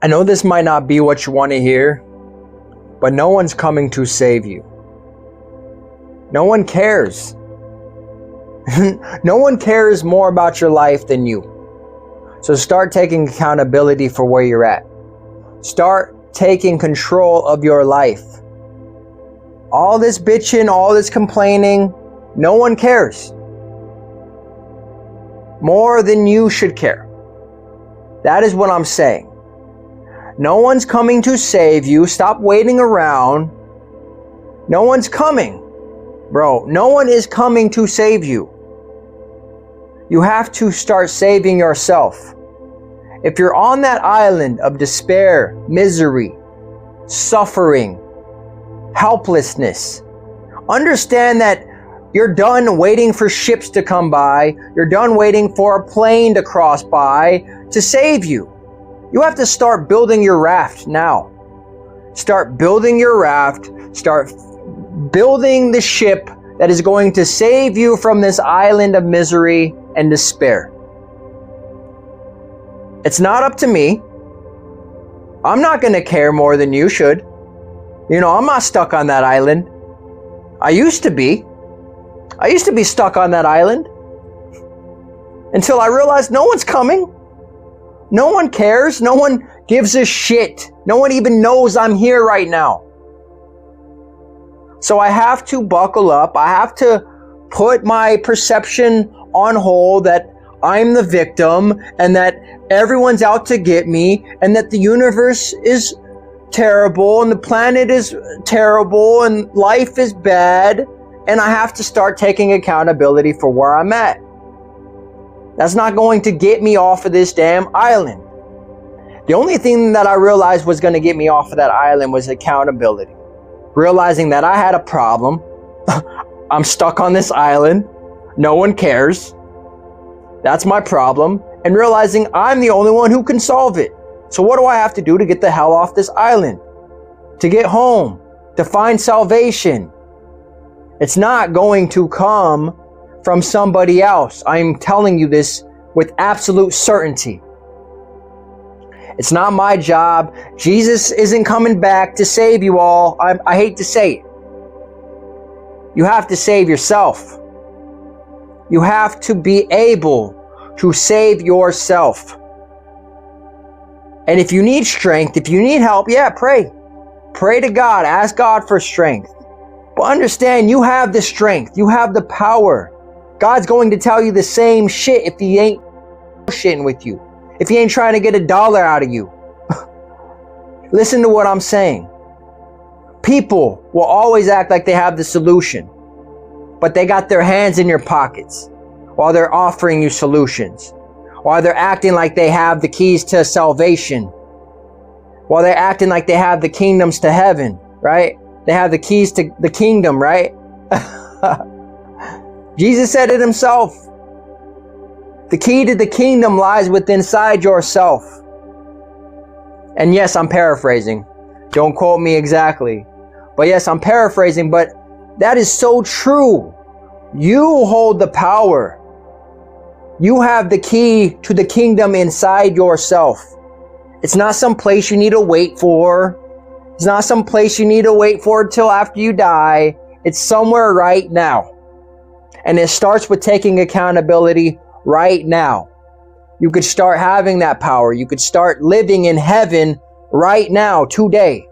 I know this might not be what you want to hear, but no one's coming to save you. No one cares. No one cares more about your life than you. So start taking accountability for where you're at. Start taking control of your life. All this bitching, all this complaining, no one cares. More than you should care. That is what I'm saying. No one's coming to save you. Stop waiting around. No one's coming. Bro, no one is coming to save you. You have to start saving yourself. If you're on that island of despair, misery, suffering, helplessness, understand that you're done waiting for ships to come by. You're done waiting for a plane to cross by to save you. You have to start building your raft now. Start building your raft. Start building the ship that is going to save you from this island of misery and despair. It's not up to me. I'm not going to care more than you should. You know, I'm not stuck on that island. I used to be. I used to be stuck on that island until I realized no one's coming. No one cares. No one gives a shit. No one even knows I'm here right now. So I have to buckle up. I have to put my perception on hold that I'm the victim and that everyone's out to get me and that the universe is terrible and the planet is terrible and life is bad, and I have to start taking accountability for where I'm at. That's not going to get me off of this damn island. The only thing that I realized was going to get me off of that island was accountability. Realizing that I had a problem. I'm stuck on this island. No one cares. That's my problem. And realizing I'm the only one who can solve it. So what do I have to do to get the hell off this island? To get home. To find salvation. It's not going to come from somebody else. I'm telling you this with absolute certainty. It's not my job. Jesus isn't coming back to save you all. I hate to say it. You have to save yourself. You have to be able to save yourself. And if you need strength, if you need help, yeah, pray. Pray to God. Ask God for strength. But understand, you have the strength. You have the power. God's going to tell you the same shit if he ain't shitting with you. If he ain't trying to get $1 out of you. Listen to what I'm saying. People will always act like they have the solution, but they got their hands in your pockets while they're offering you solutions, while they're acting like they have the keys to salvation, while they're acting like they have the kingdoms to heaven, right? They have the keys to the kingdom, right? Jesus said it himself. The key to the kingdom lies within inside yourself. And yes, I'm paraphrasing. Don't quote me exactly. But yes, I'm paraphrasing, but that is so true. You hold the power. You have the key to the kingdom inside yourself. It's not some place you need to wait for. It's not some place you need to wait for until after you die. It's somewhere right now. And it starts with taking accountability right now. You could start having that power. You could start living in heaven right now, today.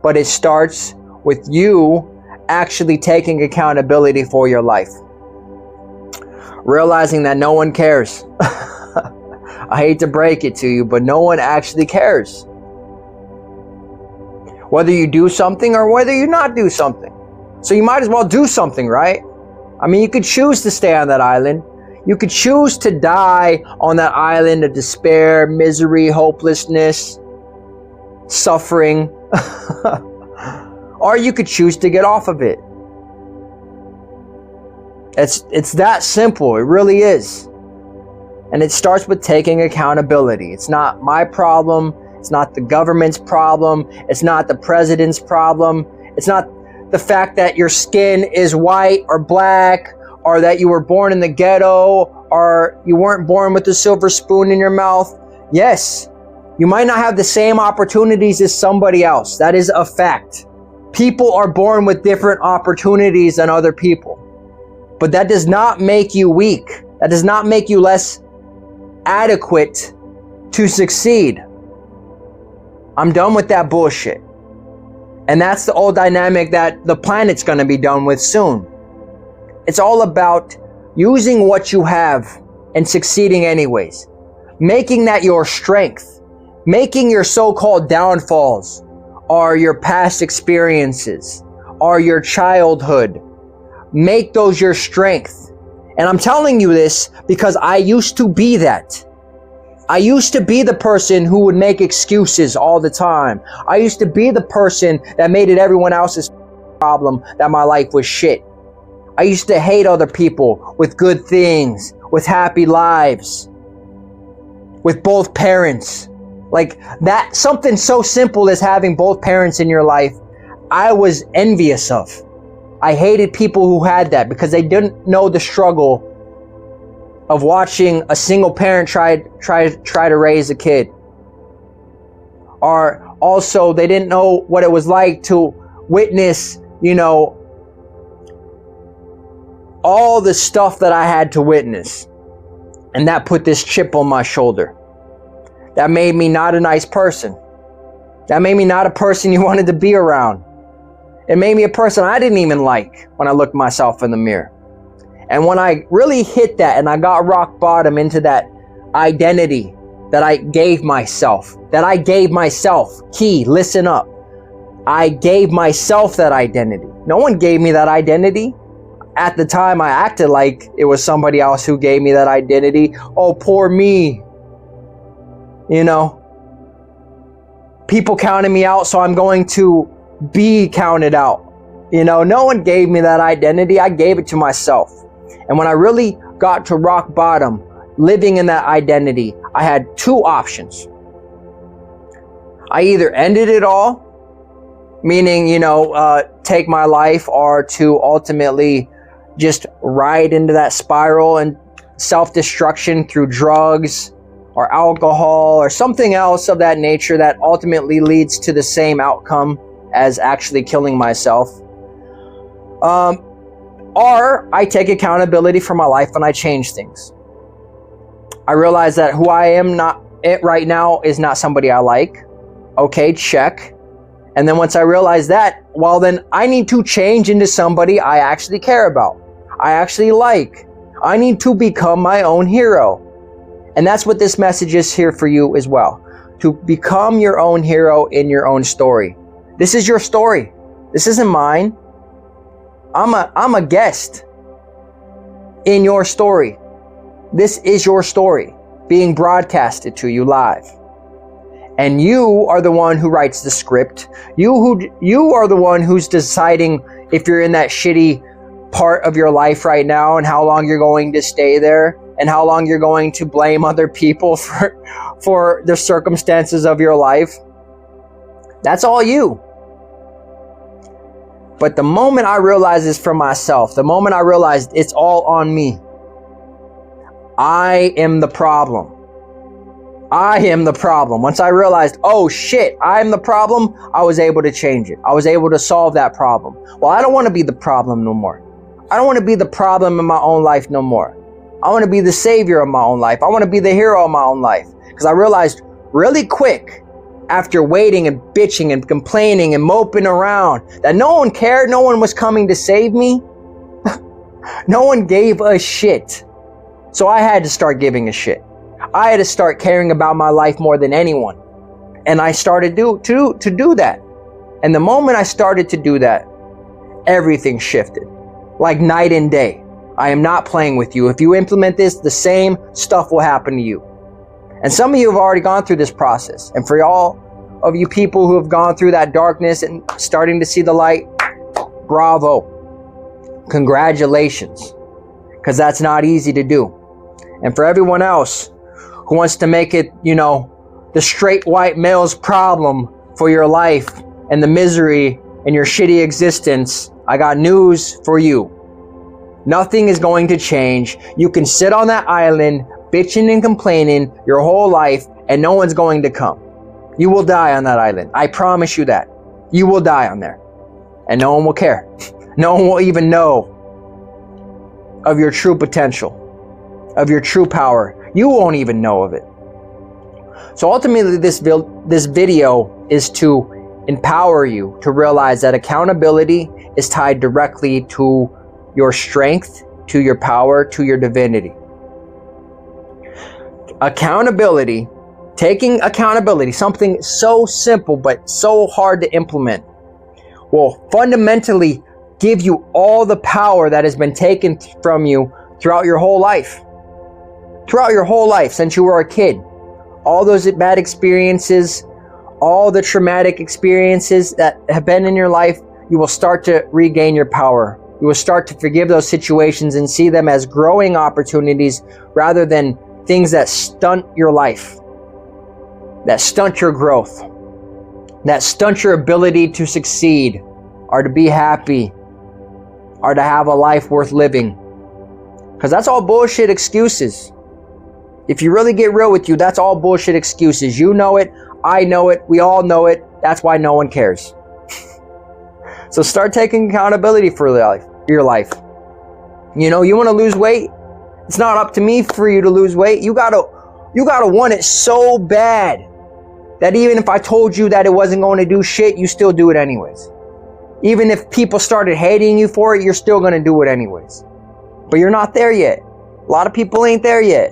But it starts with you actually taking accountability for your life. Realizing that no one cares. I hate to break it to you, but no one actually cares. Whether you do something or whether you not do something. So you might as well do something, right? I mean, you could choose to stay on that island. You could choose to die on that island of despair, misery, hopelessness, suffering. Or you could choose to get off of it. It's that simple. It really is. And it starts with taking accountability. It's not my problem. It's not the government's problem. It's not the president's problem. It's not the fact that your skin is white or black, or that you were born in the ghetto, or you weren't born with a silver spoon in your mouth. Yes, You might not have the same opportunities as somebody else. That is a fact. People are born with different opportunities than other people. But that does not make you weak. That does not make you less adequate to succeed. I'm done with that bullshit. And that's the old dynamic that the planet's going to be done with soon. It's all about using what you have and succeeding anyways. Making that your strength. Making your so-called downfalls or your past experiences or your childhood. Make those your strength. And I'm telling you this because I used to be that. I used to be the person who would make excuses all the time. I used to be the person that made it everyone else's problem that my life was shit. I used to hate other people with good things, with happy lives, with both parents. Like that, something so simple as having both parents in your life, I was envious of. I hated people who had that because they didn't know the struggle of watching a single parent try to raise a kid. Or also they didn't know what it was like to witness, all the stuff that I had to witness. And that put this chip on my shoulder. That made me not a nice person. That made me not a person you wanted to be around. It made me a person I didn't even like when I looked myself in the mirror. And when I really hit that and I got rock bottom into that identity that I gave myself, key, listen up. I gave myself that identity. No one gave me that identity. At the time, I acted like it was somebody else who gave me that identity. Oh, poor me. People counted me out, so I'm going to be counted out. No one gave me that identity. I gave it to myself. And when I really got to rock bottom, living in that identity, I had two options. I either ended it all, meaning, take my life, or to ultimately just ride into that spiral and self-destruction through drugs or alcohol or something else of that nature that ultimately leads to the same outcome as actually killing myself. Or I take accountability for my life and I change things. I realize that who I am right now is not somebody I like. Okay, check. And then once I realize that, well then I need to change into somebody I actually care about. I actually like. I need to become my own hero. And that's what this message is here for you as well. To become your own hero in your own story. This is your story. This isn't mine. I'm a guest in your story. This is your story being broadcasted to you live. And you are the one who writes the script. You are the one who's deciding if you're in that shitty part of your life right now and how long you're going to stay there and how long you're going to blame other people for the circumstances of your life. That's all you. But the moment I realized this for myself, the moment I realized it's all on me, I am the problem. I am the problem. Once I realized, oh shit, I'm the problem, I was able to change it. I was able to solve that problem. Well, I don't want to be the problem no more. I don't want to be the problem in my own life no more. I want to be the savior of my own life. I want to be the hero of my own life. Because I realized really quick, after waiting and bitching and complaining and moping around, that no one cared, no one was coming to save me. No one gave a shit. So I had to start giving a shit. I had to start caring about my life more than anyone. And I started to do that. And the moment I started to do that, everything shifted. Like night and day. I am not playing with you. If you implement this, the same stuff will happen to you. And some of you have already gone through this process. And for all of you people who have gone through that darkness and starting to see the light, bravo. Congratulations. Because that's not easy to do. And for everyone else who wants to make it, the straight white male's problem for your life and the misery and your shitty existence, I got news for you. Nothing is going to change. You can sit on that island bitching and complaining your whole life and no one's going to come. You will die on that island. I promise you that. You will die on there. And no one will care. No one will even know of your true potential, of your true power. You won't even know of it. So ultimately, this video is to empower you to realize that accountability is tied directly to your strength, to your power, to your divinity. Accountability, taking accountability, something so simple but so hard to implement, will fundamentally give you all the power that has been taken from you throughout your whole life. Throughout your whole life, since you were a kid. All those bad experiences, all the traumatic experiences that have been in your life, you will start to regain your power. You will start to forgive those situations and see them as growing opportunities rather than things that stunt your life, that stunt your growth, that stunt your ability to succeed, or to be happy, or to have a life worth living. Because that's all bullshit excuses. If you really get real with you, that's all bullshit excuses. You know it, I know it, we all know it. That's why no one cares. So start taking accountability for your life. You know, you want to lose weight? It's not up to me for you to lose weight. You gotta want it so bad that even if I told you that it wasn't going to do shit, you still do it anyways. Even if people started hating you for it, you're still going to do it anyways. But you're not there yet. A lot of people ain't there yet.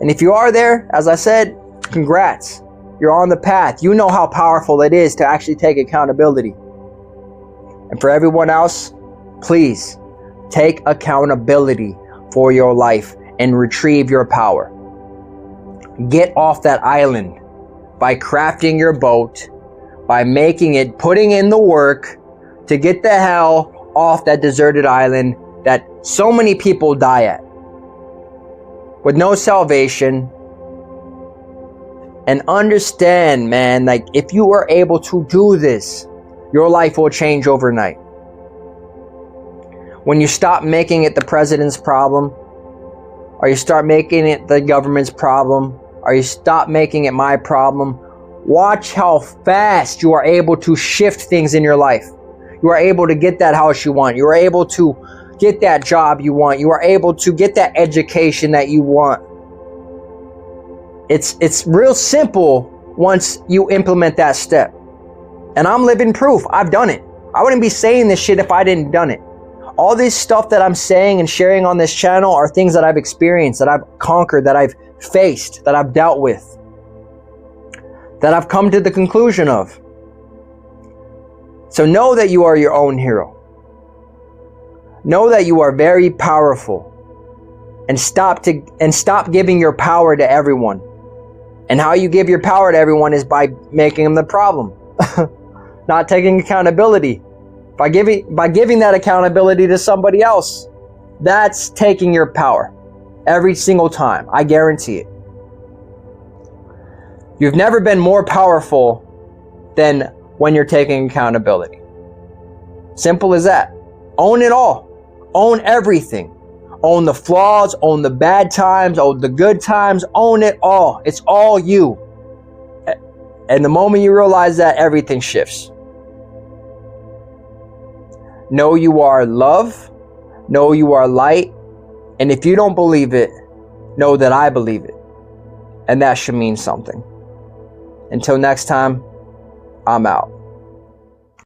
And if you are there, as I said, congrats. You're on the path. You know how powerful it is to actually take accountability. And for everyone else, please take accountability for your life and retrieve your power. Get off that island by crafting your boat, by making it, putting in the work to get the hell off that deserted island that so many people die at with no salvation. And understand, man, like if you are able to do this, your life will change overnight. When you stop making it the president's problem, or you start making it the government's problem, or you stop making it my problem, watch how fast you are able to shift things in your life. You are able to get that house you want. You are able to get that job you want. You are able to get that education that you want. It's real simple once you implement that step. And I'm living proof. I've done it. I wouldn't be saying this shit if I didn't done it. All this stuff that I'm saying and sharing on this channel are things that I've experienced, that I've conquered, that I've faced, that I've dealt with, that I've come to the conclusion of. So know that you are your own hero. Know that you are very powerful. And stop giving your power to everyone. And how you give your power to everyone is by making them the problem. Not taking accountability. By giving that accountability to somebody else, that's taking your power. Every single time. I guarantee it. You've never been more powerful than when you're taking accountability. Simple as that. Own it all. Own everything. Own the flaws, own the bad times, own the good times, own it all. It's all you. And the moment you realize that, everything shifts. Know you are love. Know you are light. And if you don't believe it, know that I believe it. And that should mean something. Until next time, I'm out.